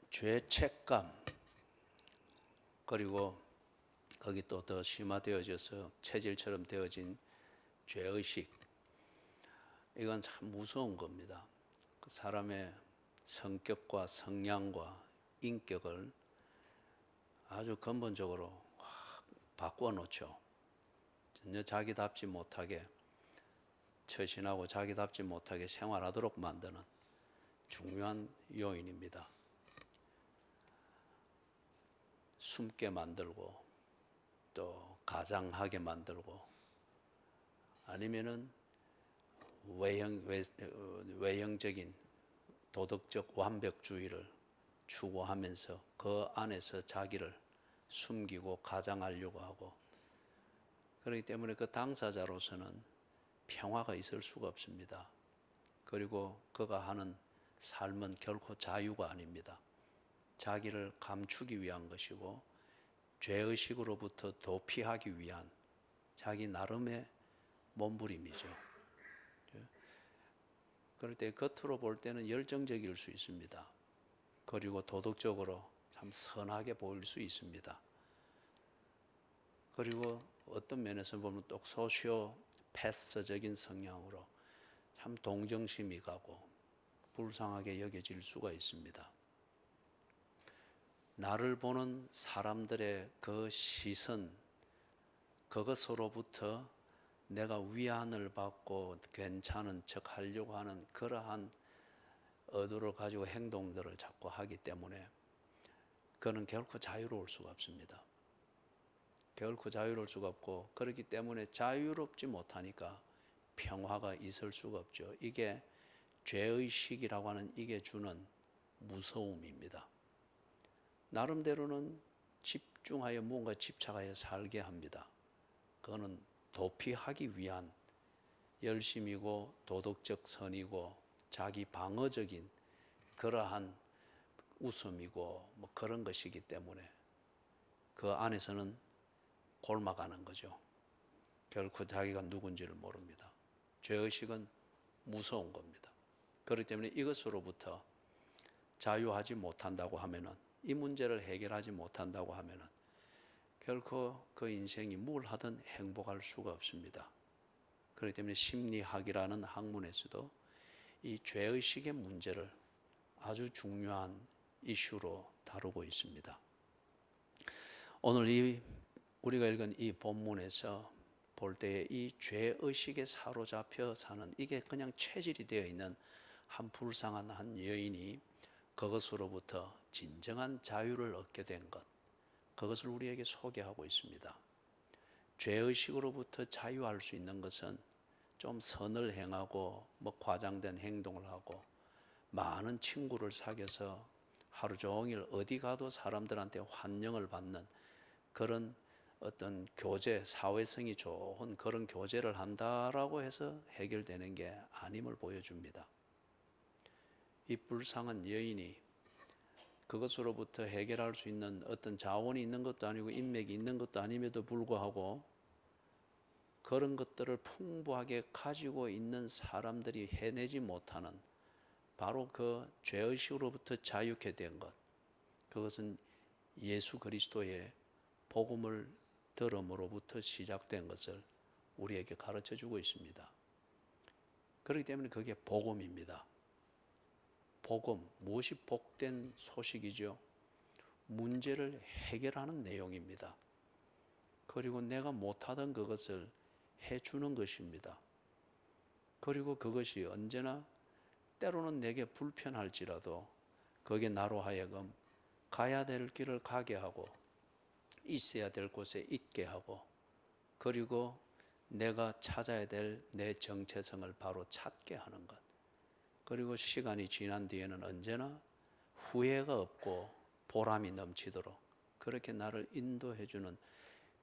죄책감, 그리고 거기 또 더 심화되어져서 체질처럼 되어진 죄의식, 이건 참 무서운 겁니다. 그 사람의 성격과 성향과 인격을 아주 근본적으로 확 바꾸어 놓죠. 전혀 자기답지 못하게, 처신하고 자기답지 못하게 생활하도록 만드는 중요한 요인입니다. 숨게 만들고 또 가장하게 만들고, 아니면은 외형적인 도덕적 완벽주의를 추구하면서 그 안에서 자기를 숨기고 가장하려고 하고, 그렇기 때문에 그 당사자로서는 평화가 있을 수가 없습니다. 그리고 그가 하는 삶은 결코 자유가 아닙니다. 자기를 감추기 위한 것이고 죄의식으로부터 도피하기 위한 자기 나름의 몸부림이죠. 그럴 때 겉으로 볼 때는 열정적일 수 있습니다. 그리고 도덕적으로 참 선하게 보일 수 있습니다. 그리고 어떤 면에서 보면 또 소시오패스적인 성향으로 참 동정심이 가고 불쌍하게 여겨질 수가 있습니다. 나를 보는 사람들의 그 시선, 그것으로부터 내가 위안을 받고 괜찮은 척 하려고 하는 그러한 의도를 가지고 행동들을 자꾸 하기 때문에 그는 결코 자유로울 수가 없습니다. 결코 자유로울 수가 없고, 그렇기 때문에 자유롭지 못하니까 평화가 있을 수가 없죠. 이게 죄의식이라고 하는 이게 주는 무서움입니다. 나름대로는 집중하여 무언가 집착하여 살게 합니다. 그거는 도피하기 위한 열심이고 도덕적 선이고 자기 방어적인 그러한 웃음이고 뭐 그런 것이기 때문에 그 안에서는 골마가는 거죠. 결코 자기가 누군지를 모릅니다. 죄의식은 무서운 겁니다. 그렇기 때문에 이것으로부터 자유하지 못한다고 하면은, 이 문제를 해결하지 못한다고 하면은 결코 그 인생이 뭘 하든 행복할 수가 없습니다. 그렇기 때문에 심리학이라는 학문에서도 이 죄의식의 문제를 아주 중요한 이슈로 다루고 있습니다. 오늘 우리가 읽은 이 본문에서 볼 때 이 죄의식에 사로잡혀 사는, 이게 그냥 체질이 되어 있는 한 불쌍한 한 여인이 그것으로부터 진정한 자유를 얻게 된 것, 그것을 우리에게 소개하고 있습니다. 죄의식으로부터 자유할 수 있는 것은 좀 선을 행하고 뭐 과장된 행동을 하고 많은 친구를 사귀어서 하루 종일 어디 가도 사람들한테 환영을 받는 그런 어떤 교제, 사회성이 좋은 그런 교제를 한다라고 해서 해결되는 게 아님을 보여줍니다. 이 불쌍한 여인이 그것으로부터 해결할 수 있는 어떤 자원이 있는 것도 아니고 인맥이 있는 것도 아님에도 불구하고 그런 것들을 풍부하게 가지고 있는 사람들이 해내지 못하는 바로 그 죄의식으로부터 자유케 된 것, 그것은 예수 그리스도의 복음을 들음으로부터 시작된 것을 우리에게 가르쳐 주고 있습니다. 그렇기 때문에 그게 복음입니다. 복음, 무엇이 복된 소식이죠? 문제를 해결하는 내용입니다. 그리고 내가 못하던 그것을 해주는 것입니다. 그리고 그것이 언제나 때로는 내게 불편할지라도 거기에 나로 하여금 가야 될 길을 가게 하고 있어야 될 곳에 있게 하고, 그리고 내가 찾아야 될 내 정체성을 바로 찾게 하는 것, 그리고 시간이 지난 뒤에는 언제나 후회가 없고 보람이 넘치도록 그렇게 나를 인도해 주는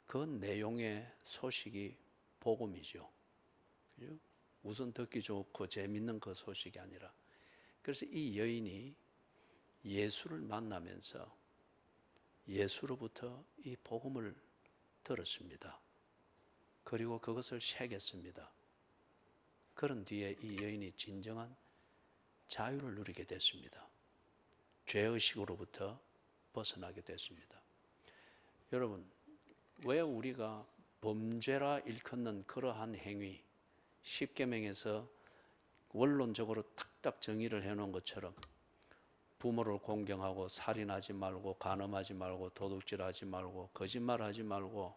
그 내용의 소식이 복음이죠. 그죠? 우선 듣기 좋고 재밌는 그 소식이 아니라, 그래서 이 여인이 예수를 만나면서 예수로부터 이 복음을 들었습니다. 그리고 그것을 새겼습니다. 그런 뒤에 이 여인이 진정한 자유를 누리게 됐습니다. 죄의식으로부터 벗어나게 됐습니다. 여러분, 왜 우리가 범죄라 일컫는 그러한 행위, 십계명에서 원론적으로 탁탁 정의를 해놓은 것처럼 부모를 공경하고 살인하지 말고 간음하지 말고 도둑질하지 말고 거짓말하지 말고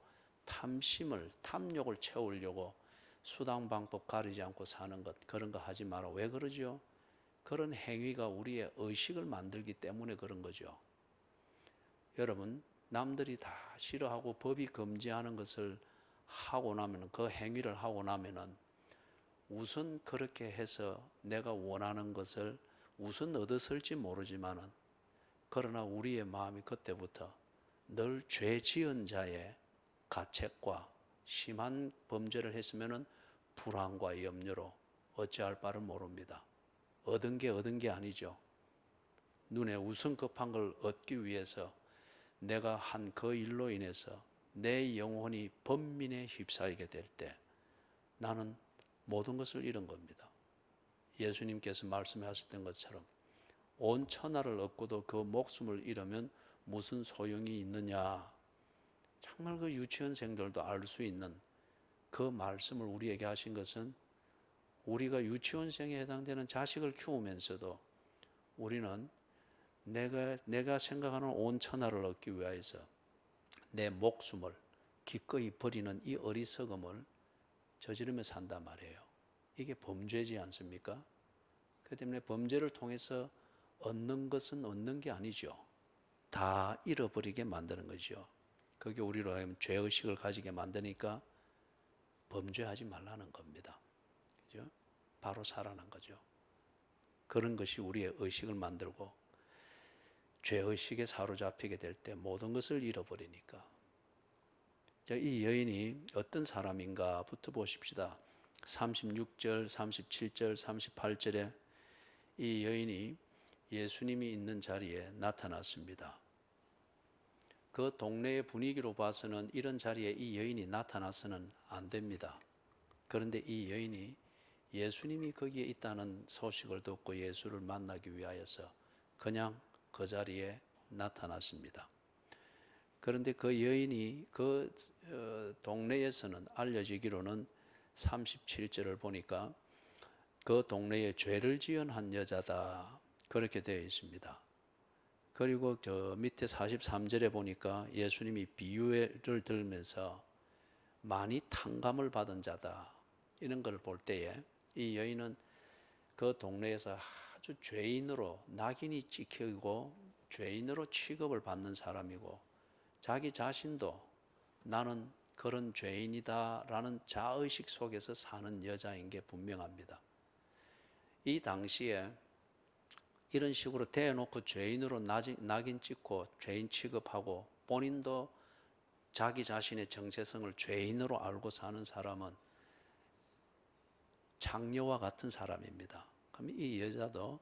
탐욕을 채우려고 수단 방법 가리지 않고 사는 것, 그런 거 하지 마라. 왜 그러죠? 그런 행위가 우리의 의식을 만들기 때문에 그런 거죠. 여러분, 남들이 다 싫어하고 법이 금지하는 것을 하고 나면, 그 행위를 하고 나면은 우선 그렇게 해서 내가 원하는 것을 우선 얻었을지 모르지만은, 그러나 우리의 마음이 그때부터 늘 죄 지은 자의 가책과 심한 범죄를 했으면은 불안과 염려로 어찌할 바를 모릅니다. 얻은 게 아니죠. 눈에 우선 급한 걸 얻기 위해서 내가 한 그 일로 인해서 내 영혼이 번민에 휩싸이게 될 때 나는 모든 것을 잃은 겁니다. 예수님께서 말씀하셨던 것처럼 온 천하를 얻고도 그 목숨을 잃으면 무슨 소용이 있느냐. 정말 그 유치원생들도 알 수 있는 그 말씀을 우리에게 하신 것은, 우리가 유치원생에 해당되는 자식을 키우면서도 우리는 내가 생각하는 온 천하를 얻기 위해서 내 목숨을 기꺼이 버리는 이 어리석음을 저지르며 산단 말이에요. 이게 범죄지 않습니까? 그렇기 때문에 범죄를 통해서 얻는 것은 얻는 게 아니죠. 다 잃어버리게 만드는 거죠. 그게 우리로 하여금 죄의식을 가지게 만드니까 범죄하지 말라는 겁니다. 그죠? 바로 살아난 거죠. 그런 것이 우리의 의식을 만들고 죄의식에 사로잡히게 될 때 모든 것을 잃어버리니까. 이 여인이 어떤 사람인가부터 보십시다. 36절, 37절, 38절에 이 여인이 예수님이 있는 자리에 나타났습니다. 그 동네의 분위기로 봐서는 이런 자리에 이 여인이 나타나서는 안 됩니다. 그런데 이 여인이 예수님이 거기에 있다는 소식을 듣고 예수를 만나기 위하여서 그냥 그 자리에 나타났습니다. 그런데 그 여인이 그 동네에서는 알려지기로는 37절을 보니까 그 동네에 죄를 지은 한 여자다, 그렇게 되어 있습니다. 그리고 저 밑에 43절에 보니까 예수님이 비유를 들면서 많이 탕감을 받은 자다, 이런 걸 볼 때에 이 여인은 그 동네에서 아주 죄인으로 낙인이 찍히고 죄인으로 취급을 받는 사람이고, 자기 자신도 나는 그런 죄인이다라는 자의식 속에서 사는 여자인 게 분명합니다. 이 당시에 이런 식으로 대놓고 죄인으로 낙인 찍고 죄인 취급하고 본인도 자기 자신의 정체성을 죄인으로 알고 사는 사람은 장녀와 같은 사람입니다. 그럼 이 여자도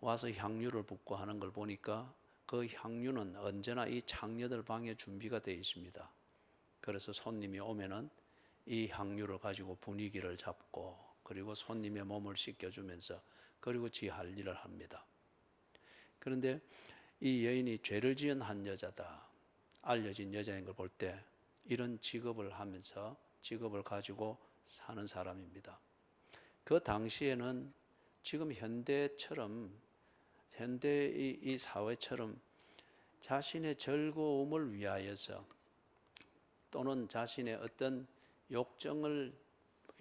와서 향유를 붓고 하는 걸 보니까 그 향유는 언제나 이 장녀들 방에 준비가 되어 있습니다. 그래서 손님이 오면은 이 향유를 가지고 분위기를 잡고, 그리고 손님의 몸을 씻겨주면서 그리고 지 할 일을 합니다. 그런데 이 여인이 죄를 지은 한 여자다, 알려진 여자인 걸 볼 때 이런 직업을 하면서 직업을 가지고 사는 사람입니다. 그 당시에는 지금 현대처럼, 현대의 이 사회처럼 자신의 즐거움을 위하여서 또는 자신의 어떤 욕정을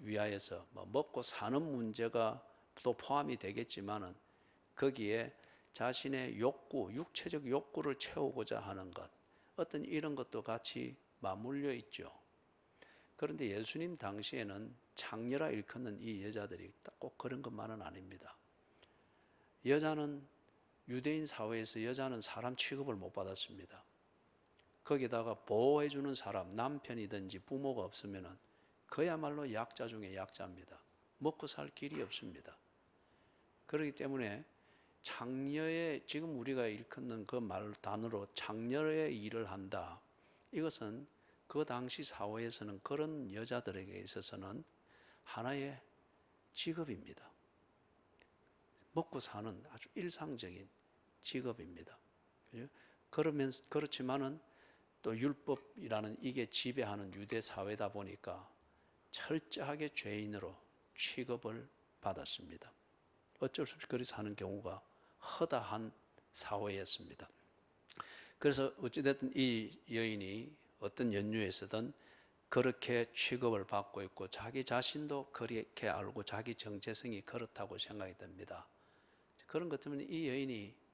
위하여서 먹고 사는 문제가 또 포함이 되겠지만은, 거기에 자신의 욕구, 육체적 욕구를 채우고자 하는 것, 어떤 이런 것도 같이 맞물려 있죠. 그런데 예수님 당시에는 장녀라 일컫는 이 여자들이 꼭 그런 것만은 아닙니다. 여자는, 유대인 사회에서 여자는 사람 취급을 못 받았습니다. 거기다가 보호해주는 사람, 남편이든지 부모가 없으면은 그야말로 약자 중에 약자입니다. 먹고 살 길이 없습니다. 그렇기 때문에 장녀의, 지금 우리가 일컫는 그 단어로 장녀의 일을 한다, 이것은 그 당시 사회에서는 그런 여자들에게 있어서는 하나의 직업입니다. 먹고 사는 아주 일상적인 직업입니다. 그렇지만은 또 율법이라는 이게 지배하는 유대 사회다 보니까 철저하게 죄인으로 취급을 받았습니다. 어쩔 수 없이 그렇게 사는 경우가 허다한 사회였습니다. 그래서 어찌됐든 이 여인이 어떤 연유에서든 그렇게 취급을 받고 있고 자기 자신도 그렇게 알고 자기 정체성이 그렇다고 생각이 됩니다. 그런 것 때문에 이 여인이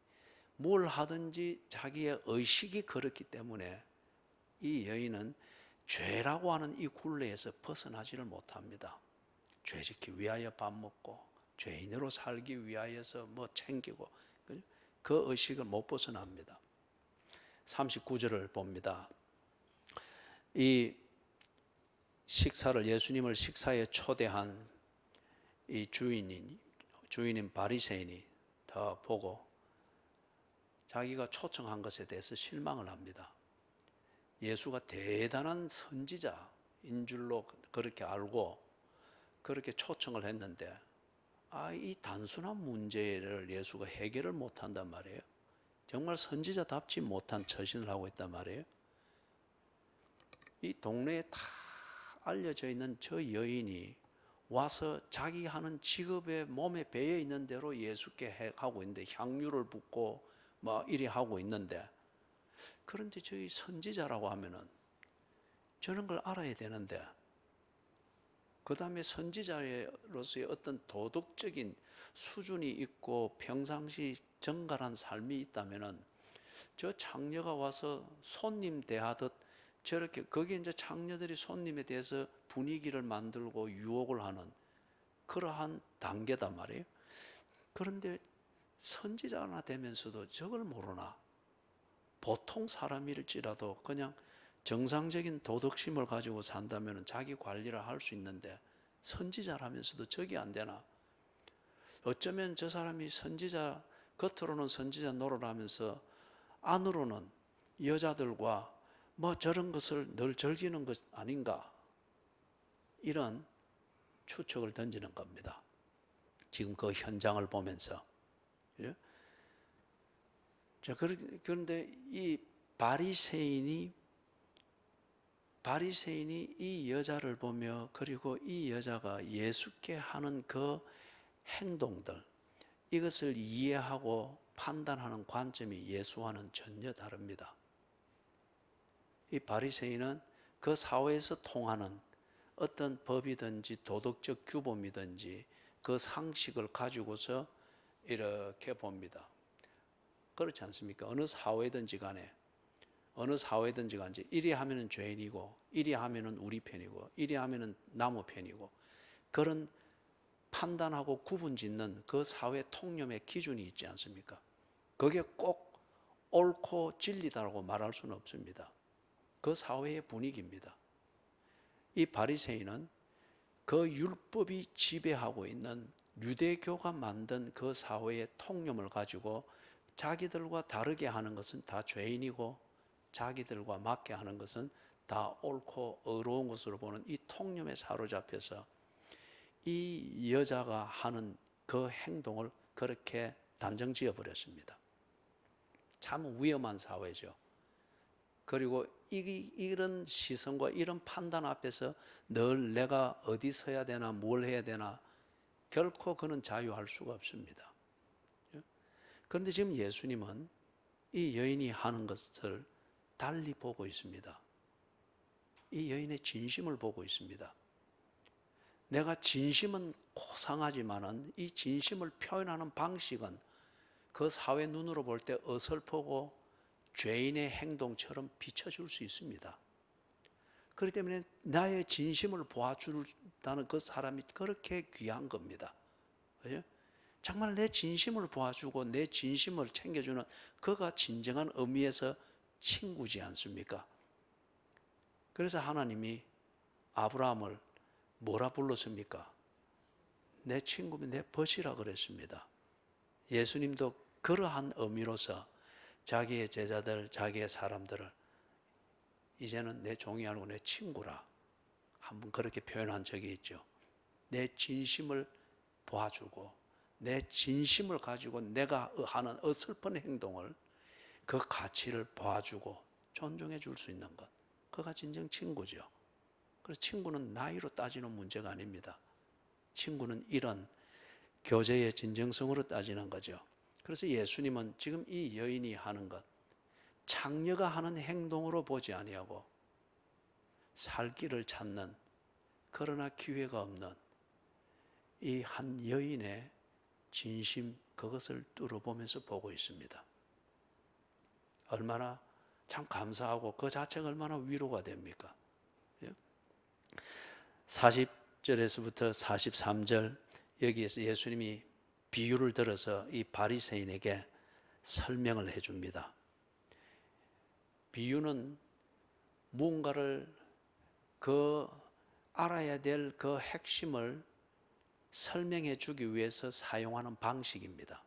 뭘 하든지 자기의 의식이 그렇기 때문에 이 여인은 죄라고 하는 이 굴레에서 벗어나지를 못합니다. 죄 지키기 위하여 밥 먹고 죄인으로 살기 위하여서 뭐 챙기고 그 의식을 못 벗어납니다. 39절을 봅니다. 이 식사를 예수님을 식사에 초대한 이 주인인 바리새인이 더 보고 자기가 초청한 것에 대해서 실망을 합니다. 예수가 대단한 선지자인 줄로 그렇게 알고 그렇게 초청을 했는데 이 단순한 문제를 예수가 해결을 못한단 말이에요. 정말 선지자답지 못한 처신을 하고 있단 말이에요. 이 동네에 다 알려져 있는 저 여인이 와서 자기 하는 직업에 몸에 배어 있는 대로 예수께 하고 있는데 향유를 붓고 뭐 이리 하고 있는데, 그런데 저희 선지자라고 하면은 저런 걸 알아야 되는데, 그 다음에 선지자로서의 어떤 도덕적인 수준이 있고 평상시 정갈한 삶이 있다면은 저 장녀가 와서 손님 대하듯 저렇게, 거기에 이제 장녀들이 손님에 대해서 분위기를 만들고 유혹을 하는 그러한 단계단 말이에요. 그런데 선지자나 되면서도 저걸 모르나? 보통 사람일지라도 그냥 정상적인 도덕심을 가지고 산다면 자기 관리를 할 수 있는데 선지자라면서도 저게 안 되나? 어쩌면 저 사람이 선지자, 겉으로는 선지자 노릇을 하면서 안으로는 여자들과 뭐 저런 것을 늘 즐기는 것 아닌가? 이런 추측을 던지는 겁니다. 지금 그 현장을 보면서. 자, 그런데 이 바리새인이 이 여자를 보며, 그리고 이 여자가 예수께 하는 그 행동들, 이것을 이해하고 판단하는 관점이 예수와는 전혀 다릅니다. 이 바리새인은 그 사회에서 통하는 어떤 법이든지 도덕적 규범이든지 그 상식을 가지고서 이렇게 봅니다. 그렇지 않습니까? 어느 사회든지 간에 이리 하면은 죄인이고, 이리 하면은 우리 편이고, 이리 하면은 나무 편이고, 그런 판단하고 구분 짓는 그 사회 통념의 기준이 있지 않습니까? 그게 꼭 옳고 진리다라고 말할 수는 없습니다. 그 사회의 분위기입니다. 이 바리새인은 그 율법이 지배하고 있는 유대교가 만든 그 사회의 통념을 가지고 자기들과 다르게 하는 것은 다 죄인이고 자기들과 맞게 하는 것은 다 옳고 의로운 것으로 보는 이 통념에 사로잡혀서 이 여자가 하는 그 행동을 그렇게 단정 지어버렸습니다. 참 위험한 사회죠. 그리고 이런 시선과 이런 판단 앞에서 늘 내가 어디 서야 되나 뭘 해야 되나 결코 그는 자유할 수가 없습니다. 그런데 지금 예수님은 이 여인이 하는 것을 달리 보고 있습니다. 이 여인의 진심을 보고 있습니다. 내가 진심은 고상하지만은 이 진심을 표현하는 방식은 그 사회 눈으로 볼 때 어설프고 죄인의 행동처럼 비춰줄 수 있습니다. 그렇기 때문에 나의 진심을 보아준다는 그 사람이 그렇게 귀한 겁니다. 그죠? 정말 내 진심을 보아주고 내 진심을 챙겨주는 그가 진정한 의미에서 친구지 않습니까? 그래서 하나님이 아브라함을 뭐라 불렀습니까? 내 친구면 내 벗이라 그랬습니다. 예수님도 그러한 의미로서 자기의 제자들, 자기의 사람들을 이제는 내 종이 아니고 내 친구라 한번 그렇게 표현한 적이 있죠. 내 진심을 보아주고 내 진심을 가지고 내가 하는 어설픈 행동을 그 가치를 봐주고 존중해 줄 수 있는 것, 그가 진정 친구죠. 그래서 친구는 나이로 따지는 문제가 아닙니다. 친구는 이런 교제의 진정성으로 따지는 거죠. 그래서 예수님은 지금 이 여인이 하는 것, 창녀가 하는 행동으로 보지 아니하고 살 길을 찾는, 그러나 기회가 없는 이 한 여인의 진심, 그것을 뚫어보면서 보고 있습니다. 얼마나 참 감사하고 그 자체가 얼마나 위로가 됩니까? 40절에서부터 43절, 여기에서 예수님이 비유를 들어서 이 바리새인에게 설명을 해줍니다. 비유는 무언가를 알아야 될 그 핵심을 설명해 주기 위해서 사용하는 방식입니다.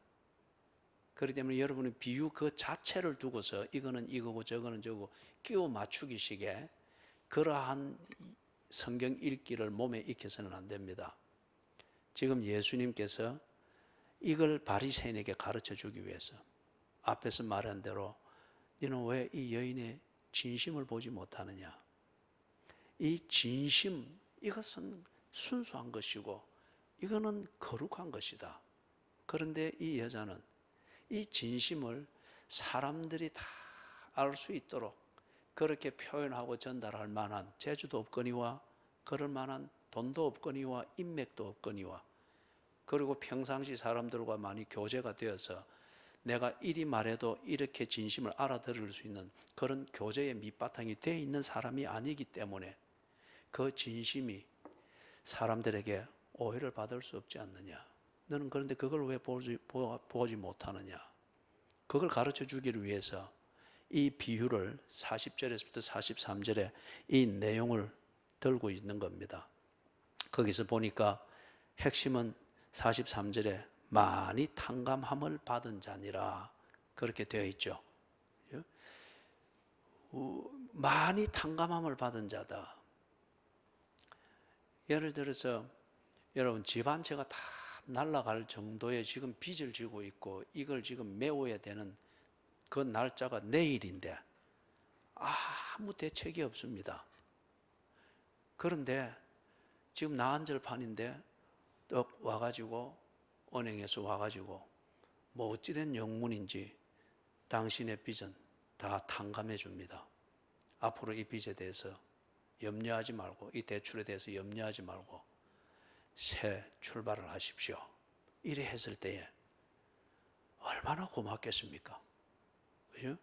그렇기 때문에 여러분은 비유 그 자체를 두고서 이거는 이거고 저거는 저거고 끼워 맞추기식의 그러한 성경 읽기를 몸에 익혀서는 안 됩니다. 지금 예수님께서 이걸 바리새인에게 가르쳐 주기 위해서 앞에서 말한 대로 너는 왜 이 여인의 진심을 보지 못하느냐? 이 진심, 이것은 순수한 것이고 이거는 거룩한 것이다. 그런데 이 여자는 이 진심을 사람들이 다 알 수 있도록 그렇게 표현하고 전달할 만한 재주도 없거니와 그럴 만한 돈도 없거니와 인맥도 없거니와, 그리고 평상시 사람들과 많이 교제가 되어서 내가 이리 말해도 이렇게 진심을 알아들을 수 있는 그런 교제의 밑바탕이 되어 있는 사람이 아니기 때문에 그 진심이 사람들에게 오해를 받을 수 없지 않느냐. 너는 그런데 그걸 왜 보지 못하느냐. 그걸 가르쳐 주기를 위해서 이 비유를 40절에서부터 43절에 이 내용을 들고 있는 겁니다. 거기서 보니까 핵심은 43절에 많이 탕감함을 받은 자니라 그렇게 되어 있죠. 많이 탕감함을 받은 자다. 예를 들어서 여러분 집 한 채가 다 날아갈 정도의 지금 빚을 지고 있고 이걸 지금 메워야 되는 그 날짜가 내일인데 아무 대책이 없습니다. 그런데 지금 나한절판인데 또 와가지고 은행에서 와가지고 뭐 어찌된 영문인지 당신의 빚은 다 탕감해 줍니다. 앞으로 이 빚에 대해서 염려하지 말고 이 대출에 대해서 염려하지 말고 새 출발을 하십시오. 이래 했을 때에 얼마나 고맙겠습니까? 그죠?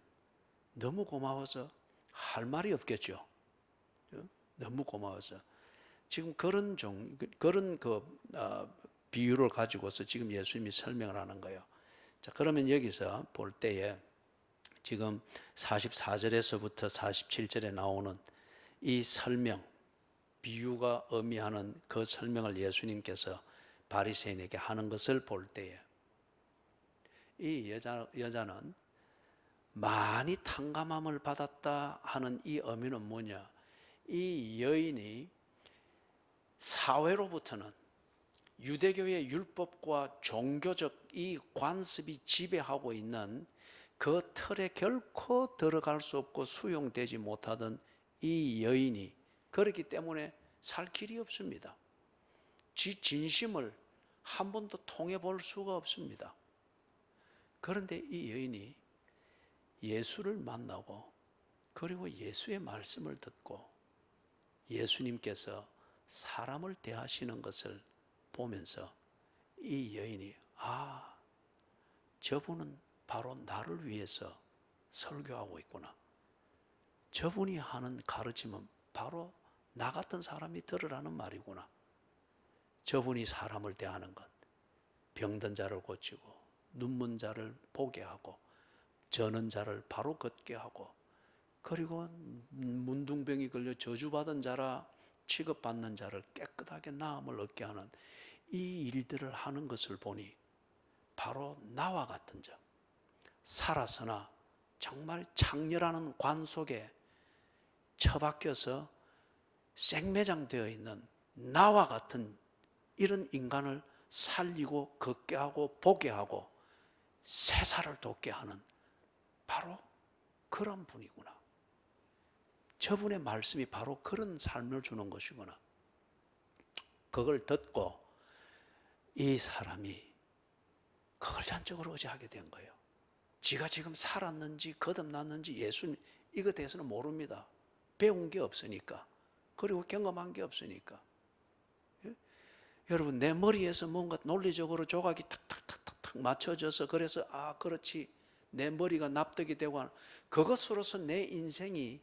너무 고마워서 할 말이 없겠죠. 그죠? 너무 고마워서 지금 그런 비유를 가지고서 지금 예수님이 설명을 하는 거예요. 자, 그러면 여기서 볼 때에 지금 44절에서부터 47절에 나오는 이 설명, 비유가 의미하는 그 설명을 예수님께서 바리새인에게 하는 것을 볼 때에 이 여자는 많이 탕감함을 받았다 하는 이 의미는 뭐냐? 이 여인이 사회로부터는 유대교의 율법과 종교적 이 관습이 지배하고 있는 그 틀에 결코 들어갈 수 없고 수용되지 못하던 이 여인이 그렇기 때문에 살 길이 없습니다. 지 진심을 한 번도 통해 볼 수가 없습니다. 그런데 이 여인이 예수를 만나고 그리고 예수의 말씀을 듣고 예수님께서 사람을 대하시는 것을 보면서 이 여인이 저분은 바로 나를 위해서 설교하고 있구나. 저분이 하는 가르침은 바로 나 같은 사람이 들으라는 말이구나. 저분이 사람을 대하는 것, 병든 자를 고치고 눈먼 자를 보게 하고 저는 자를 바로 걷게 하고 그리고 문둥병이 걸려 저주받은 자라 취급받는 자를 깨끗하게 나음을 얻게 하는 이 일들을 하는 것을 보니 바로 나와 같은 자, 살아서나 정말 창녀라는 관 속에 처박혀서 생매장되어 있는 나와 같은 이런 인간을 살리고 걷게 하고 보게 하고 세살을 돋게 하는 바로 그런 분이구나. 저분의 말씀이 바로 그런 삶을 주는 것이구나. 그걸 듣고 이 사람이 그걸 전적으로 의지하게 된 거예요. 지가 지금 살았는지 거듭났는지 예수님 이거 대해서는 모릅니다. 배운 게 없으니까. 그리고 경험한 게 없으니까. 예? 여러분, 내 머리에서 뭔가 논리적으로 조각이 탁탁탁탁 맞춰져서 그래서 그렇지, 내 머리가 납득이 되고 하는 그것으로서 내 인생이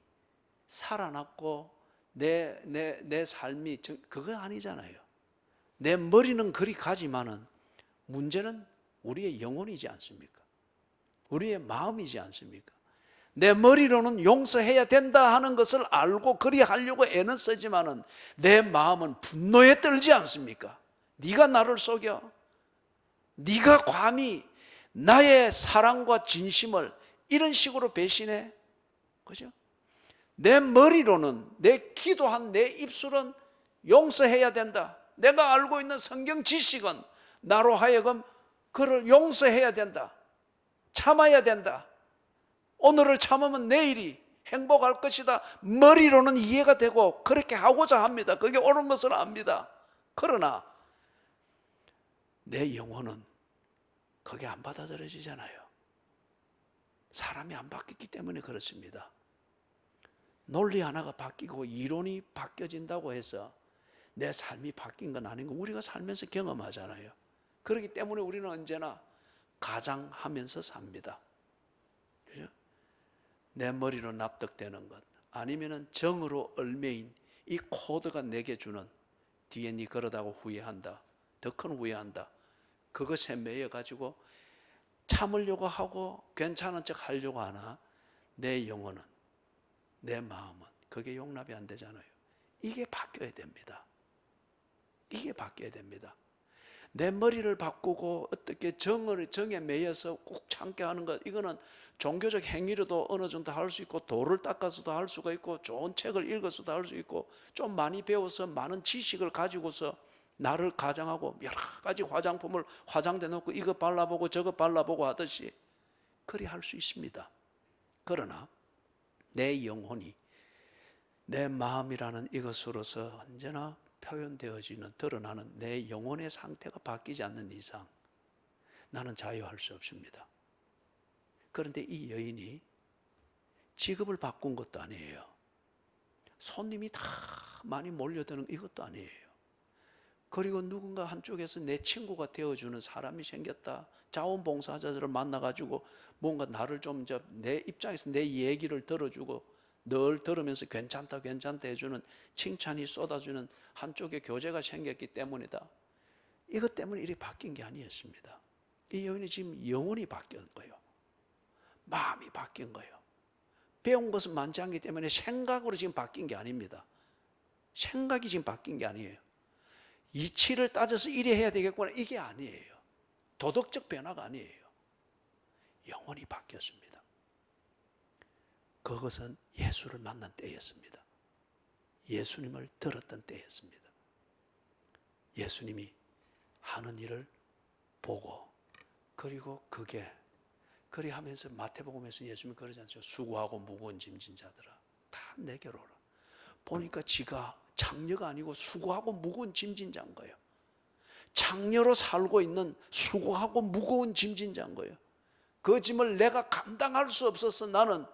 살아났고 내 삶이 그거 아니잖아요. 내 머리는 그리 가지만은 문제는 우리의 영혼이지 않습니까? 우리의 마음이지 않습니까? 내 머리로는 용서해야 된다 하는 것을 알고 그리 하려고 애는 쓰지만은 내 마음은 분노에 떨지 않습니까? 네가 나를 속여? 네가 감히 나의 사랑과 진심을 이런 식으로 배신해? 그죠? 내 머리로는, 내 기도한 내 입술은 용서해야 된다. 내가 알고 있는 성경 지식은 나로 하여금 그를 용서해야 된다. 참아야 된다. 오늘을 참으면 내일이 행복할 것이다. 머리로는 이해가 되고 그렇게 하고자 합니다. 그게 옳은 것을 압니다. 그러나 내 영혼은 그게 안 받아들여지잖아요. 사람이 안 바뀌기 때문에 그렇습니다. 논리 하나가 바뀌고 이론이 바뀌어진다고 해서 내 삶이 바뀐 건 아닌 거 우리가 살면서 경험하잖아요. 그렇기 때문에 우리는 언제나 가장하면서 삽니다. 그죠? 내 머리로 납득되는 것 아니면은 정으로 얽매인 이 코드가 내게 주는 뒤에 네 그러다고 후회한다. 더 큰 후회한다. 그것에 매여 가지고 참으려고 하고 괜찮은 척 하려고 하나 내 영혼은, 내 마음은 그게 용납이 안 되잖아요. 이게 바뀌어야 됩니다. 이게 바뀌어야 됩니다. 내 머리를 바꾸고 어떻게 정에 매여서 꾹 참게 하는 것, 이거는 종교적 행위로도 어느 정도 할 수 있고 돌을 닦아서도 할 수가 있고 좋은 책을 읽어서도 할 수 있고 좀 많이 배워서 많은 지식을 가지고서 나를 가장하고 여러 가지 화장품을 화장대 놓고 이거 발라보고 저거 발라보고 하듯이 그리 할 수 있습니다. 그러나 내 영혼이, 내 마음이라는 이것으로서 언제나 표현되어지는, 드러나는 내 영혼의 상태가 바뀌지 않는 이상 나는 자유할 수 없습니다. 그런데 이 여인이 직업을 바꾼 것도 아니에요. 손님이 다 많이 몰려드는 이것도 아니에요. 그리고 누군가 한쪽에서 내 친구가 되어주는 사람이 생겼다. 자원봉사자들을 만나가지고 뭔가 나를 좀 내 입장에서 내 얘기를 들어주고 늘 들으면서 괜찮다 괜찮다 해주는 칭찬이 쏟아주는 한쪽에 교제가 생겼기 때문이다. 이것 때문에 일이 바뀐 게 아니었습니다. 이 여인이 지금 영혼이 바뀐 거예요. 마음이 바뀐 거예요. 배운 것은 많지 않기 때문에 생각으로 지금 바뀐 게 아닙니다. 생각이 지금 바뀐 게 아니에요. 이치를 따져서 이래 해야 되겠구나 이게 아니에요. 도덕적 변화가 아니에요. 영혼이 바뀌었습니다. 그것은 예수를 만난 때였습니다. 예수님을 들었던 때였습니다. 예수님이 하는 일을 보고 그리고 그게 그리 하면서 마태복음에서 예수님이 그러지 않죠. 수고하고 무거운 짐진 자들아 다 내게로 오라. 보니까 지가 장녀가 아니고 수고하고 무거운 짐진 자인 거예요. 장녀로 살고 있는 수고하고 무거운 짐진 자인 거예요. 그 짐을 내가 감당할 수 없어서 나는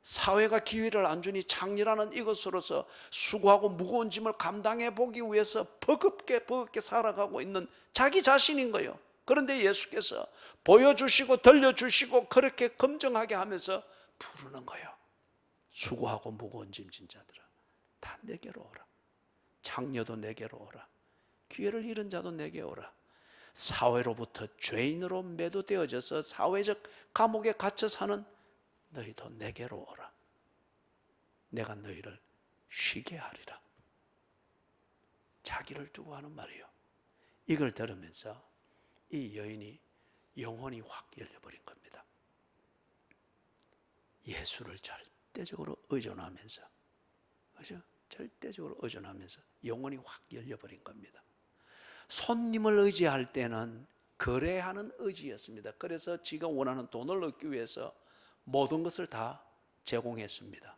사회가 기회를 안 주니 장녀라는 이것으로서 수고하고 무거운 짐을 감당해 보기 위해서 버겁게 살아가고 있는 자기 자신인 거예요. 그런데 예수께서 보여주시고 들려주시고 그렇게 검증하게 하면서 부르는 거예요. 수고하고 무거운 짐진 자들아 다 내게로 오라. 장녀도 내게로 오라. 기회를 잃은 자도 내게 오라. 사회로부터 죄인으로 매도되어져서 사회적 감옥에 갇혀 사는 너희도 내게로 오라. 내가 너희를 쉬게 하리라. 자기를 두고 하는 말이에요. 이걸 들으면서 이 여인이 영혼이 확 열려버린 겁니다. 예수를 절대적으로 의존하면서, 그죠? 절대적으로 의존하면서 영혼이 확 열려버린 겁니다. 손님을 의지할 때는 거래하는 의지였습니다. 그래서 지가 원하는 돈을 얻기 위해서 모든 것을 다 제공했습니다.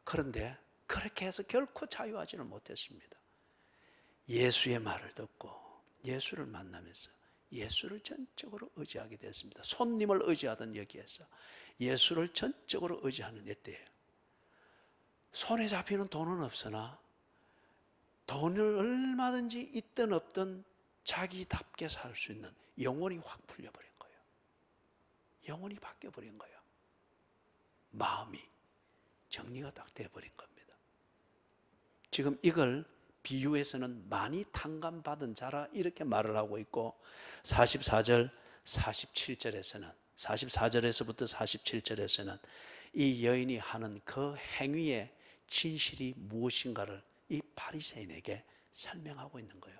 그런데 그렇게 해서 결코 자유하지는 못했습니다. 예수의 말을 듣고 예수를 만나면서 예수를 전적으로 의지하게 됐습니다. 손님을 의지하던 여기에서 예수를 전적으로 의지하는 이때예요. 손에 잡히는 돈은 없으나 돈을 얼마든지 있든 없든 자기답게 살 수 있는 영혼이 확 풀려버린 거예요. 영혼이 바뀌어버린 거예요. 마음이 정리가 딱 돼버린 겁니다. 지금 이걸 비유에서는 많이 탕감받은 자라 이렇게 말을 하고 있고 44절, 47절에서는 44절에서부터 47절에서는 이 여인이 하는 그 행위의 진실이 무엇인가를 이 바리새인에게 설명하고 있는 거예요.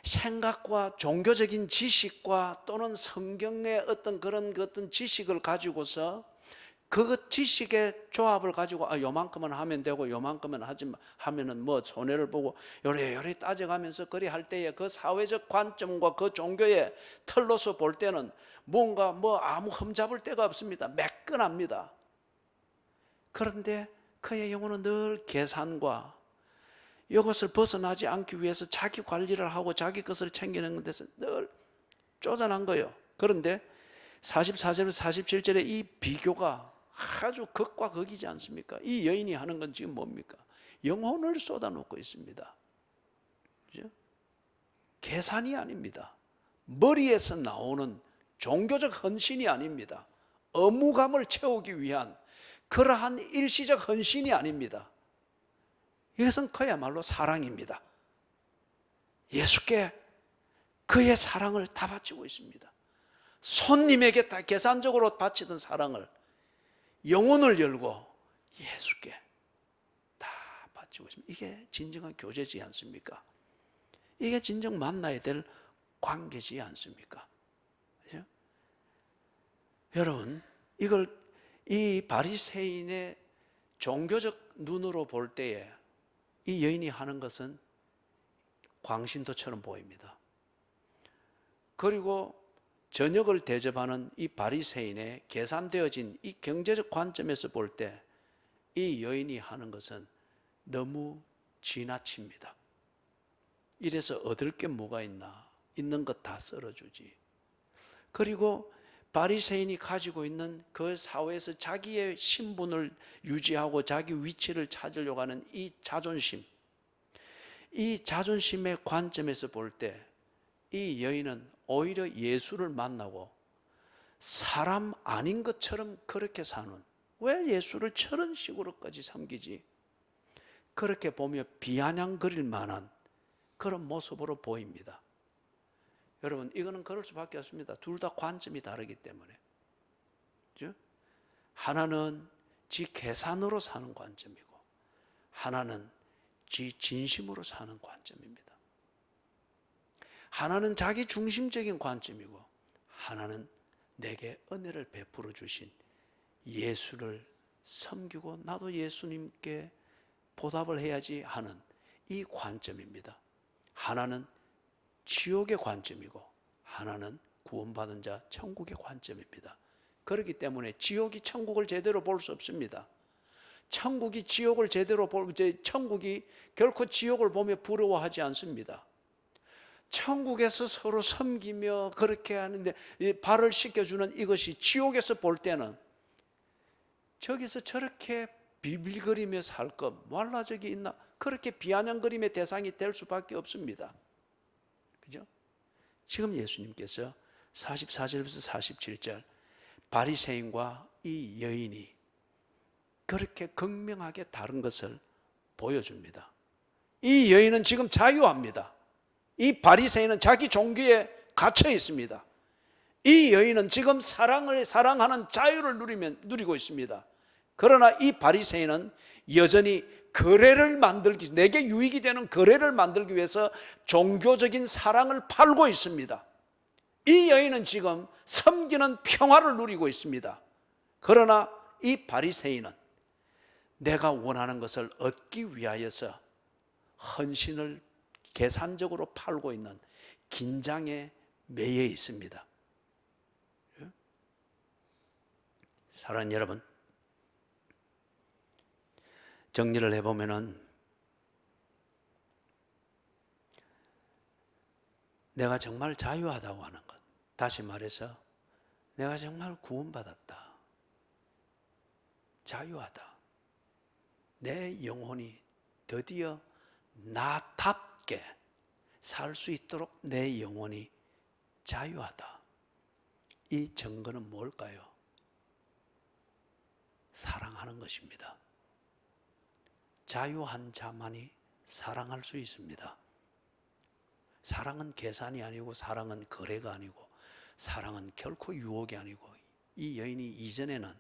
생각과 종교적인 지식과 또는 성경의 어떤 그런 어떤 지식을 가지고서 그 지식의 조합을 가지고 요만큼은 하면 되고 요만큼은 하면은 뭐 손해를 보고 요래요래 따져가면서 그리 할 때에 그 사회적 관점과 그 종교의 틀로서 볼 때는 뭔가 뭐 아무 흠잡을 데가 없습니다. 매끈합니다. 그런데 그의 영혼은 늘 계산과 이것을 벗어나지 않기 위해서 자기 관리를 하고 자기 것을 챙기는 데서 늘 쪼잔한 거예요. 그런데 44절에서 47절에 이 비교가 아주 극과 극이지 않습니까? 이 여인이 하는 건 지금 뭡니까? 영혼을 쏟아놓고 있습니다. 그죠? 계산이 아닙니다. 머리에서 나오는 종교적 헌신이 아닙니다. 의무감을 채우기 위한 그러한 일시적 헌신이 아닙니다. 이것은 그야말로 사랑입니다. 예수께 그의 사랑을 다 바치고 있습니다. 손님에게 다 계산적으로 바치던 사랑을 영혼을 열고 예수께 다 바치고 있습니다. 이게 진정한 교제지 않습니까? 이게 진정 만나야 될 관계지 않습니까? 그렇죠? 여러분, 이걸 이 바리새인의 종교적 눈으로 볼 때에 이 여인이 하는 것은 광신도처럼 보입니다. 그리고 저녁을 대접하는 이 바리새인의 계산되어진 이 경제적 관점에서 볼 때 이 여인이 하는 것은 너무 지나칩니다. 이래서 얻을 게 뭐가 있나? 있는 것 다 썰어주지. 그리고 바리새인이 가지고 있는 그 사회에서 자기의 신분을 유지하고 자기 위치를 찾으려고 하는 이 자존심, 이 자존심의 관점에서 볼 때 이 여인은 오히려 예수를 만나고 사람 아닌 것처럼 그렇게 사는, 왜 예수를 저런 식으로까지 섬기지? 그렇게 보며 비아냥거릴 만한 그런 모습으로 보입니다. 여러분, 이거는 그럴 수밖에 없습니다. 둘 다 관점이 다르기 때문에. 그렇죠? 하나는 지 계산으로 사는 관점이고 하나는 지 진심으로 사는 관점입니다. 하나는 자기 중심적인 관점이고 하나는 내게 은혜를 베풀어 주신 예수를 섬기고 나도 예수님께 보답을 해야지 하는 이 관점입니다. 하나는 지옥의 관점이고 하나는 구원받은 자 천국의 관점입니다. 그렇기 때문에 지옥이 천국을 제대로 볼 수 없습니다. 천국이 지옥을 제대로 천국이 결코 지옥을 보며 부러워하지 않습니다. 천국에서 서로 섬기며 그렇게 하는데 발을 씻겨주는 이것이 지옥에서 볼 때는 저기서 저렇게 비빌거리며 살 것 몰라 저기 있나, 그렇게 비아냥거림의 대상이 될 수밖에 없습니다. 그죠? 지금 예수님께서 44절에서 47절 바리새인과 이 여인이 그렇게 극명하게 다른 것을 보여줍니다. 이 여인은 지금 자유합니다. 이 바리새인은 자기 종교에 갇혀 있습니다. 이 여인은 지금 사랑하는 자유를 누리고 있습니다. 그러나 이 바리새인은 여전히 거래를 만들기, 내게 유익이 되는 거래를 만들기 위해서 종교적인 사랑을 팔고 있습니다. 이 여인은 지금 섬기는 평화를 누리고 있습니다. 그러나 이 바리새인은 내가 원하는 것을 얻기 위하여서 헌신을 계산적으로 팔고 있는 긴장에 매여 있습니다. 사랑하는 여러분, 정리를 해보면은 내가 정말 자유하다고 하는 것, 다시 말해서 내가 정말 구원받았다, 자유하다, 내 영혼이 드디어 나답게 살 수 있도록 내 영혼이 자유하다. 이 증거는 뭘까요? 사랑하는 것입니다. 자유한 자만이 사랑할 수 있습니다. 사랑은 계산이 아니고, 사랑은 거래가 아니고, 사랑은 결코 유혹이 아니고, 이 여인이 이전에는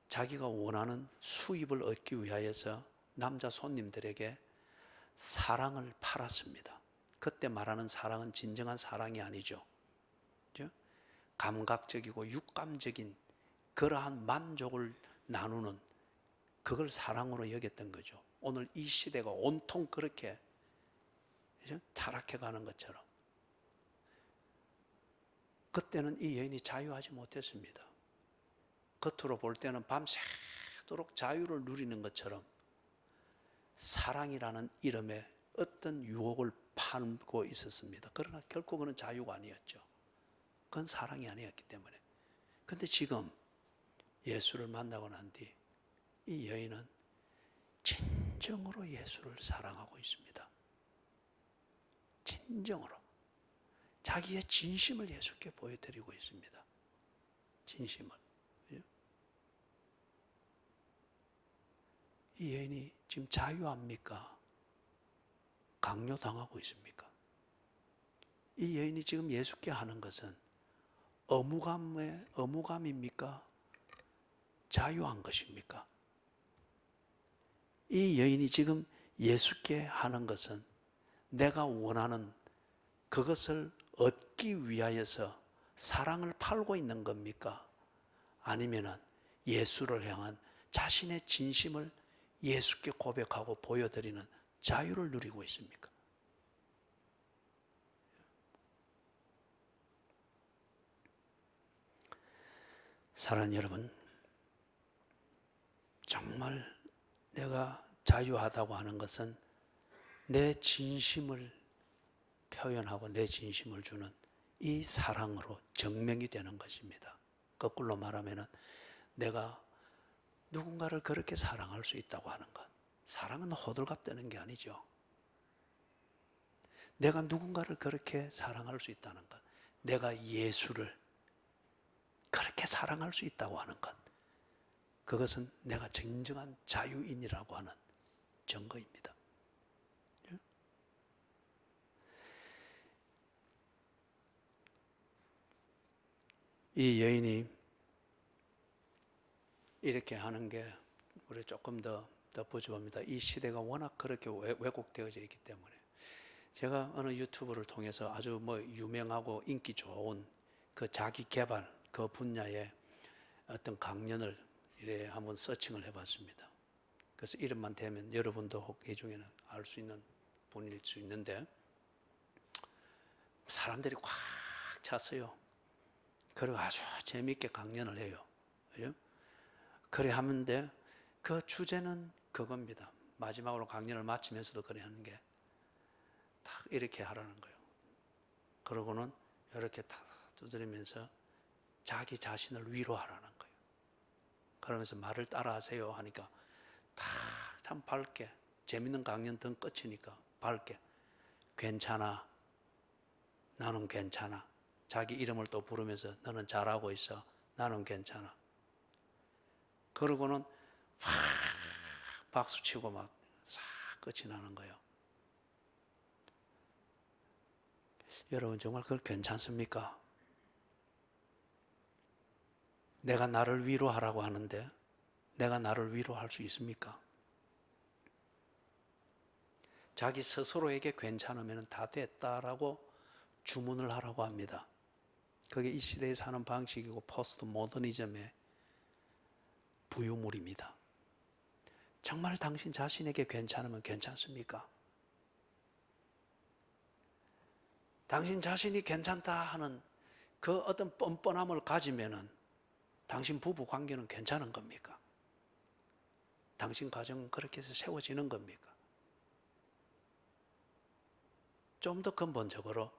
자기가 원하는 수입을 얻기 위하여서 남자 손님들에게 사랑을 팔았습니다. 그때 말하는 사랑은 진정한 사랑이 아니죠. 감각적이고 육감적인 그러한 만족을 나누는, 그걸 사랑으로 여겼던 거죠. 오늘 이 시대가 온통 그렇게 타락해 가는 것처럼 그때는 이 여인이 자유하지 못했습니다. 겉으로 볼 때는 밤새도록 자유를 누리는 것처럼 사랑이라는 이름의 어떤 유혹을 팔고 있었습니다. 그러나 결코 그는 자유가 아니었죠. 그건 사랑이 아니었기 때문에. 그런데 지금 예수를 만나고 난 뒤 이 여인은 진정으로 예수를 사랑하고 있습니다. 진정으로 자기의 진심을 예수께 보여드리고 있습니다. 진심을. 이 여인이 지금 자유합니까? 강요당하고 있습니까? 이 여인이 지금 예수께 하는 것은 어무감입니까? 자유한 것입니까? 이 여인이 지금 예수께 하는 것은 내가 원하는 그것을 얻기 위하여서 사랑을 팔고 있는 겁니까? 아니면 예수를 향한 자신의 진심을 예수께 고백하고 보여드리는 자유를 누리고 있습니까? 사랑하는 여러분, 정말 내가 자유하다고 하는 것은 내 진심을 표현하고 내 진심을 주는 이 사랑으로 증명이 되는 것입니다. 거꾸로 말하면 내가 누군가를 그렇게 사랑할 수 있다고 하는 것, 사랑은 호들갑 되는 게 아니죠. 내가 누군가를 그렇게 사랑할 수 있다는 것, 내가 예수를 그렇게 사랑할 수 있다고 하는 것, 그것은 내가 진정한 자유인이라고 하는 증거입니다. 이 여인이 이렇게 하는 게 우리 조금 더 덧붙여봅니다. 이 시대가 워낙 그렇게 왜곡되어져 있기 때문에 제가 어느 유튜브를 통해서 아주 유명하고 인기 좋은 그 자기 개발 그 분야의 어떤 강연을 이래 한번 서칭을 해봤습니다. 그래서 이름만 대면 여러분도 혹 이 중에는 알 수 있는 분일 수 있는데 사람들이 꽉 찼어요. 그리고 아주 재미있게 강연을 해요. 그래 하는데 그 주제는 그겁니다. 마지막으로 강연을 마치면서도 그래 하는 게 딱 이렇게 하라는 거예요. 그러고는 이렇게 탁 두드리면서 자기 자신을 위로하라는 거예요. 그러면서 말을 따라하세요 하니까 참 밝게, 재밌는 강연 등 끝이니까 밝게, 괜찮아, 나는 괜찮아, 자기 이름을 또 부르면서 너는 잘하고 있어, 나는 괜찮아. 그러고는 확 박수치고 막 싹 끝이 나는 거예요. 여러분 정말 그걸 괜찮습니까? 내가 나를 위로하라고 하는데 내가 나를 위로할 수 있습니까? 자기 스스로에게 괜찮으면 다 됐다라고 주문을 하라고 합니다. 그게 이 시대에 사는 방식이고 포스트 모더니즘의 부유물입니다. 정말 당신 자신에게 괜찮으면 괜찮습니까? 당신 자신이 괜찮다 하는 그 어떤 뻔뻔함을 가지면은 당신 부부 관계는 괜찮은 겁니까? 당신 가정은 그렇게 해서 세워지는 겁니까? 좀 더 근본적으로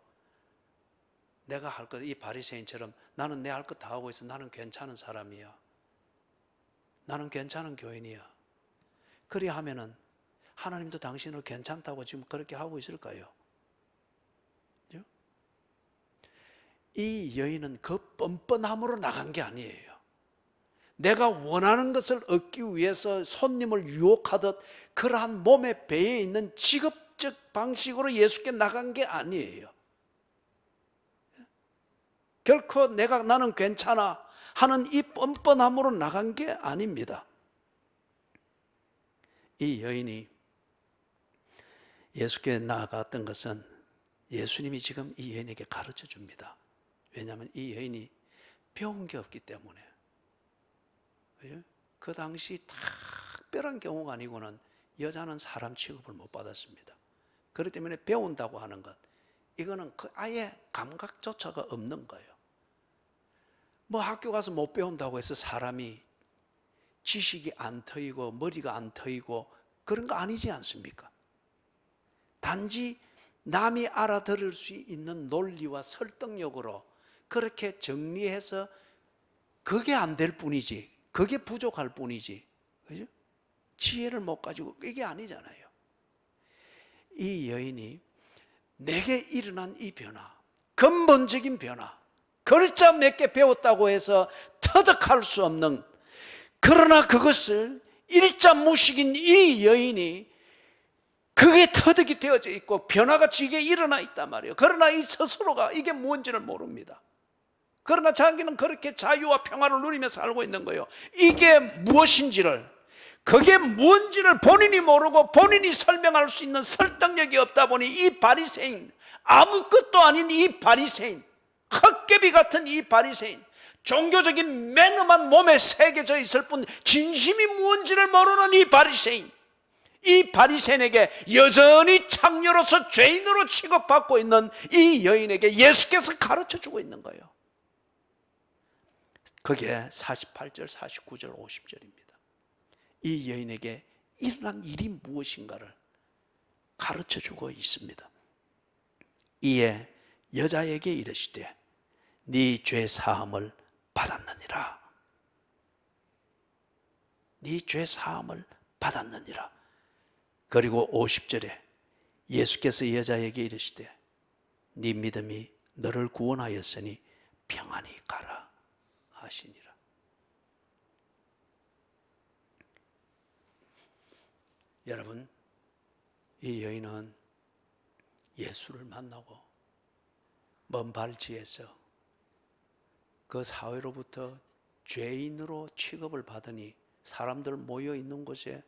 내가 할 것, 이 바리새인처럼 나는 내 할 것 다 하고 있어. 나는 괜찮은 사람이야. 나는 괜찮은 교인이야. 그리 하면은 하나님도 당신을 괜찮다고 지금 그렇게 하고 있을까요? 이 여인은 그 뻔뻔함으로 나간 게 아니에요. 내가 원하는 것을 얻기 위해서 손님을 유혹하듯 그러한 몸의 배에 있는 직업적 방식으로 예수께 나간 게 아니에요. 결코 나는 괜찮아 하는 이 뻔뻔함으로 나간 게 아닙니다. 이 여인이 예수께 나아갔던 것은 예수님이 지금 이 여인에게 가르쳐 줍니다. 왜냐하면 이 여인이 배운 게 없기 때문에. 그 당시 특별한 경우가 아니고는 여자는 사람 취급을 못 받았습니다. 그렇기 때문에 배운다고 하는 것, 이거는 아예 감각조차가 없는 거예요. 뭐 학교 가서 못 배운다고 해서 사람이 지식이 안 트이고 머리가 안 트이고 그런 거 아니지 않습니까? 단지 남이 알아들을 수 있는 논리와 설득력으로 그렇게 정리해서 그게 안 될 뿐이지, 그게 부족할 뿐이지, 그죠? 지혜를 못 가지고 이게 아니잖아요. 이 여인이 내게 일어난 이 변화, 근본적인 변화, 글자 몇 개 배웠다고 해서 터득할 수 없는, 그러나 그것을 일자무식인 이 여인이 그게 터득이 되어져 있고 변화가 지게 일어나 있단 말이에요. 그러나 이 스스로가 이게 뭔지를 모릅니다. 그러나 자기는 그렇게 자유와 평화를 누리며 살고 있는 거예요. 이게 무엇인지를, 그게 뭔지를 본인이 모르고 본인이 설명할 수 있는 설득력이 없다 보니 이 바리새인, 아무것도 아닌 이 바리새인, 헛개비 같은 이 바리새인, 종교적인 매너만 몸에 새겨져 있을 뿐 진심이 무엇인지를 모르는 이 바리새인, 이 바리새인에게 여전히 창녀로서 죄인으로 취급받고 있는 이 여인에게 예수께서 가르쳐주고 있는 거예요. 그게 48절, 49절, 50절입니다. 이 여인에게 일어난 일이 무엇인가를 가르쳐주고 있습니다. 이에 여자에게 이르시되 네 죄 사함을 받았느니라. 네 죄 사함을 받았느니라. 그리고 50절에 예수께서 여자에게 이르시되 네 믿음이 너를 구원하였으니 평안히 가라 하시니라. 여러분, 이 여인은 예수를 만나고 먼 발치에서 그 사회로부터 죄인으로 취급을 받으니 사람들 모여 있는 곳에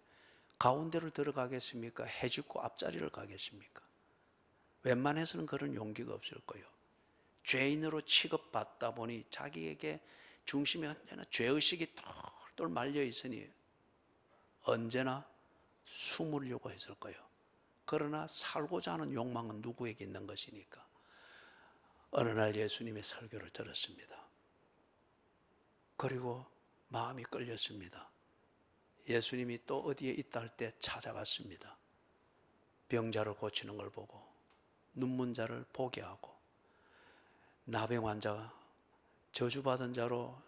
가운데로 들어가겠습니까? 해집고 앞자리를 가겠습니까? 웬만해서는 그런 용기가 없을 거예요. 죄인으로 취급받다 보니 자기에게 중심에 언제나 죄의식이 똘똘 말려 있으니 언제나 숨으려고 했을 거예요. 그러나 살고자 하는 욕망은 누구에게 있는 것이니까 어느 날 예수님의 설교를 들었습니다. 그리고 마음이 끌렸습니다. 예수님이 또 어디에 있다 할 때 찾아갔습니다. 병자를 고치는 걸 보고 눈문 자를 보게 하고 나병 환자가 저주받은 자로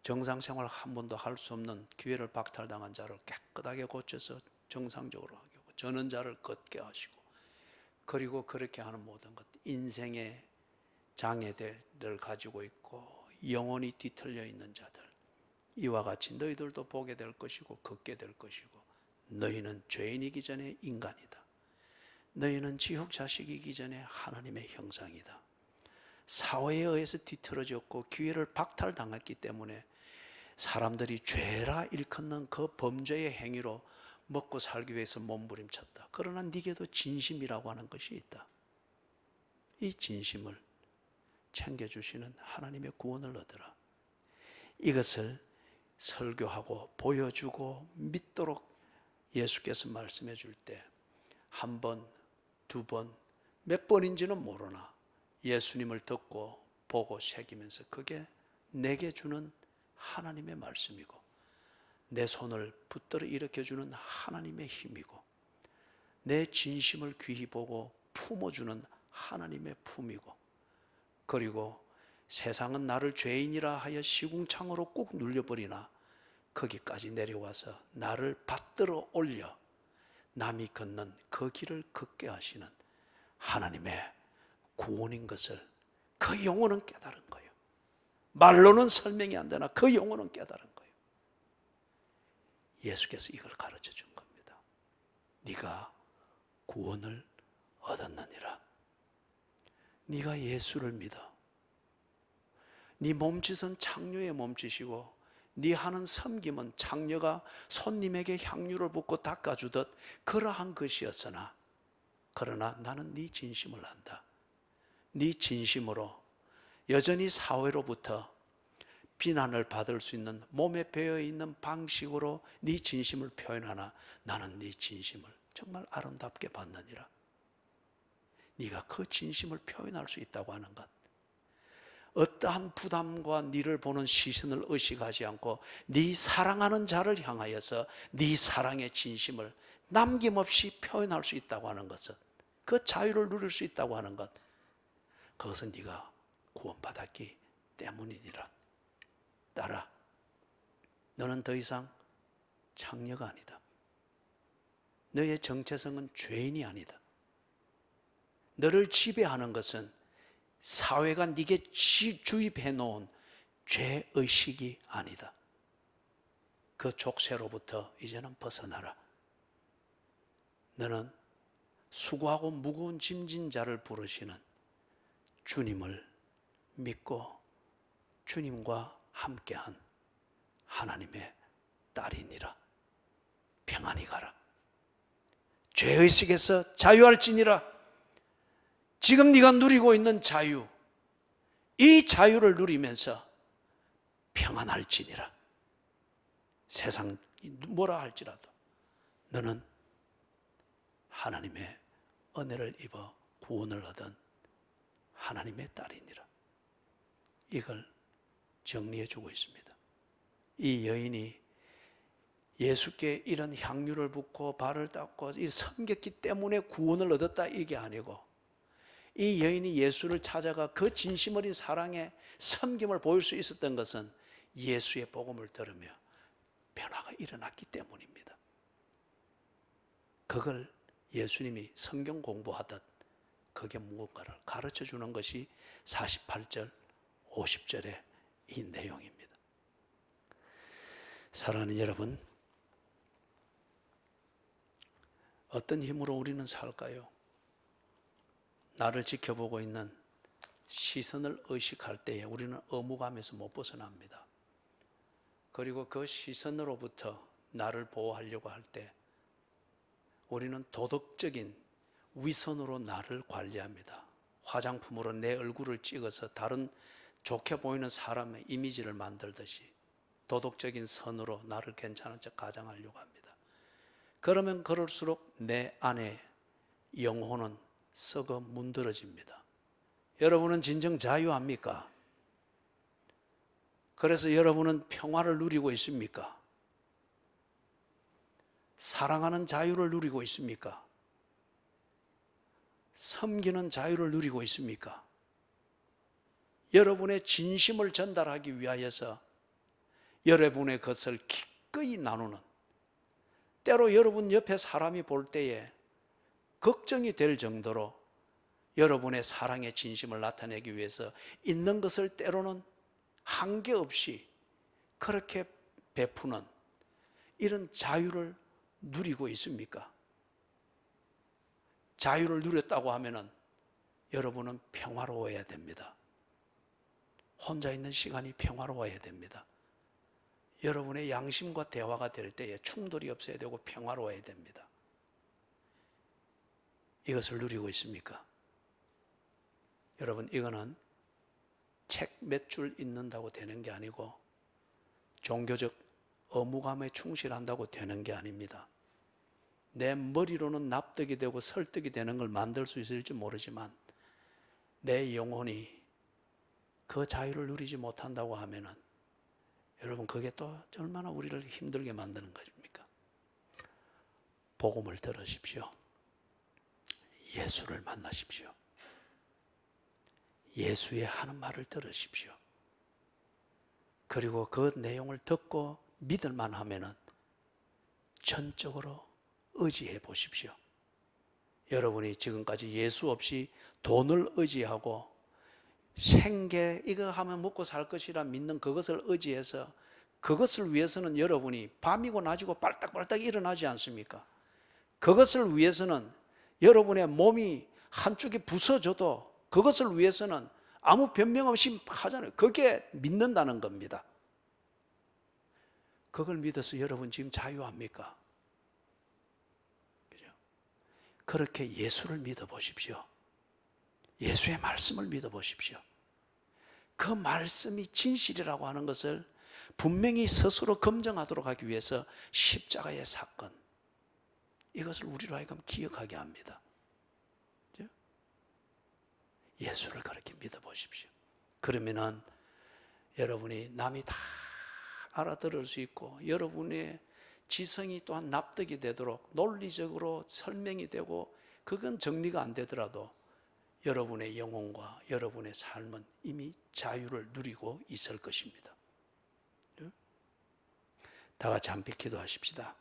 정상생활 한 번도 할 수 없는 기회를 박탈당한 자를 깨끗하게 고쳐서 정상적으로 하게 하고 저는 자를 걷게 하시고 그리고 그렇게 하는 모든 것, 인생의 장애들을 가지고 있고 영혼이 뒤틀려 있는 자들, 이와 같이 너희들도 보게 될 것이고 걷게 될 것이고 너희는 죄인이기 전에 인간이다. 너희는 지옥 자식이기 전에 하나님의 형상이다. 사회에 의해서 뒤틀어졌고 기회를 박탈당했기 때문에 사람들이 죄라 일컫는 그 범죄의 행위로 먹고 살기 위해서 몸부림쳤다. 그러나 네게도 진심이라고 하는 것이 있다. 이 진심을 챙겨주시는 하나님의 구원을 얻으라. 이것을 설교하고 보여주고 믿도록 예수께서 말씀해 줄 때 한 번, 두 번, 몇 번인지는 모르나 예수님을 듣고 보고 새기면서 그게 내게 주는 하나님의 말씀이고, 내 손을 붙들어 일으켜주는 하나님의 힘이고, 내 진심을 귀히 보고 품어주는 하나님의 품이고, 그리고 세상은 나를 죄인이라 하여 시궁창으로 꾹 눌려버리나 거기까지 내려와서 나를 받들어 올려 남이 걷는 그 길을 걷게 하시는 하나님의 구원인 것을 그 영혼은 깨달은 거예요. 말로는 설명이 안 되나 그 영혼은 깨달은 거예요. 예수께서 이걸 가르쳐 준 겁니다. 네가 구원을 얻었느니라. 네가 예수를 믿어. 네 몸짓은 창녀의 몸짓이고 네 하는 섬김은 창녀가 손님에게 향유를 붓고 닦아주듯 그러한 것이었으나, 그러나 나는 네 진심을 안다. 네 진심으로 여전히 사회로부터 비난을 받을 수 있는 몸에 배어있는 방식으로 네 진심을 표현하나 나는 네 진심을 정말 아름답게 받느니라. 네가 그 진심을 표현할 수 있다고 하는 것, 어떠한 부담과 네를 보는 시선을 의식하지 않고 네 사랑하는 자를 향하여서 네 사랑의 진심을 남김없이 표현할 수 있다고 하는 것은, 그 자유를 누릴 수 있다고 하는 것, 그것은 네가 구원받았기 때문이니라. 딸아, 너는 더 이상 창녀가 아니다. 너의 정체성은 죄인이 아니다. 너를 지배하는 것은 사회가 네게 주입해 놓은 죄의식이 아니다. 그 족쇄로부터 이제는 벗어나라. 너는 수고하고 무거운 짐진 자를 부르시는 주님을 믿고 주님과 함께한 하나님의 딸이니라. 평안히 가라. 죄의식에서 자유할지니라. 지금 네가 누리고 있는 자유, 이 자유를 누리면서 평안할지니라. 세상이 뭐라 할지라도 너는 하나님의 은혜를 입어 구원을 얻은 하나님의 딸이니라. 이걸 정리해 주고 있습니다. 이 여인이 예수께 이런 향유를 붓고 발을 닦고 섬겼기 때문에 구원을 얻었다, 이게 아니고, 이 여인이 예수를 찾아가 그 진심 어린 사랑의 섬김을 보일 수 있었던 것은 예수의 복음을 들으며 변화가 일어났기 때문입니다. 그걸 예수님이 성경 공부하듯 그게 무언가를 가르쳐 주는 것이 48절, 50절의 이 내용입니다. 사랑하는 여러분, 어떤 힘으로 우리는 살까요? 나를 지켜보고 있는 시선을 의식할 때에 우리는 의무감에서 못 벗어납니다. 그리고 그 시선으로부터 나를 보호하려고 할 때 우리는 도덕적인 위선으로 나를 관리합니다. 화장품으로 내 얼굴을 찍어서 다른 좋게 보이는 사람의 이미지를 만들듯이 도덕적인 선으로 나를 괜찮은 척 가장하려고 합니다. 그러면 그럴수록 내 안에 영혼은 썩어 문드러집니다. 여러분은 진정 자유합니까? 그래서 여러분은 평화를 누리고 있습니까? 사랑하는 자유를 누리고 있습니까? 섬기는 자유를 누리고 있습니까? 여러분의 진심을 전달하기 위하여서 여러분의 것을 기꺼이 나누는, 때로 여러분 옆에 사람이 볼 때에 걱정이 될 정도로 여러분의 사랑의 진심을 나타내기 위해서 있는 것을 때로는 한계 없이 그렇게 베푸는 이런 자유를 누리고 있습니까? 자유를 누렸다고 하면은 여러분은 평화로워야 됩니다. 혼자 있는 시간이 평화로워야 됩니다. 여러분의 양심과 대화가 될 때에 충돌이 없어야 되고 평화로워야 됩니다. 이것을 누리고 있습니까? 여러분, 이거는 책 몇 줄 읽는다고 되는 게 아니고 종교적 의무감에 충실한다고 되는 게 아닙니다. 내 머리로는 납득이 되고 설득이 되는 걸 만들 수 있을지 모르지만 내 영혼이 그 자유를 누리지 못한다고 하면은 여러분 그게 또 얼마나 우리를 힘들게 만드는 것입니까? 복음을 들으십시오. 예수를 만나십시오. 예수의 하는 말을 들으십시오. 그리고 그 내용을 듣고 믿을만 하면은 전적으로 의지해 보십시오. 여러분이 지금까지 예수 없이 돈을 의지하고 생계 이거 하면 먹고 살 것이라 믿는 그것을 의지해서 그것을 위해서는 여러분이 밤이고 낮이고 빨딱빨딱 일어나지 않습니까? 그것을 위해서는 여러분의 몸이 한쪽이 부서져도 그것을 위해서는 아무 변명 없이 하잖아요. 그게 믿는다는 겁니다. 그걸 믿어서 여러분 지금 자유합니까? 그죠? 그렇게 예수를 믿어보십시오. 예수의 말씀을 믿어보십시오. 그 말씀이 진실이라고 하는 것을 분명히 스스로 검증하도록 하기 위해서 십자가의 사건, 이것을 우리로 하여금 기억하게 합니다. 그죠? 예수를 그렇게 믿어보십시오. 그러면은 여러분이 남이 다 알아들을 수 있고 여러분의 지성이 또한 납득이 되도록 논리적으로 설명이 되고 그건 정리가 안 되더라도 여러분의 영혼과 여러분의 삶은 이미 자유를 누리고 있을 것입니다. 다 같이 함께 기도하십시다.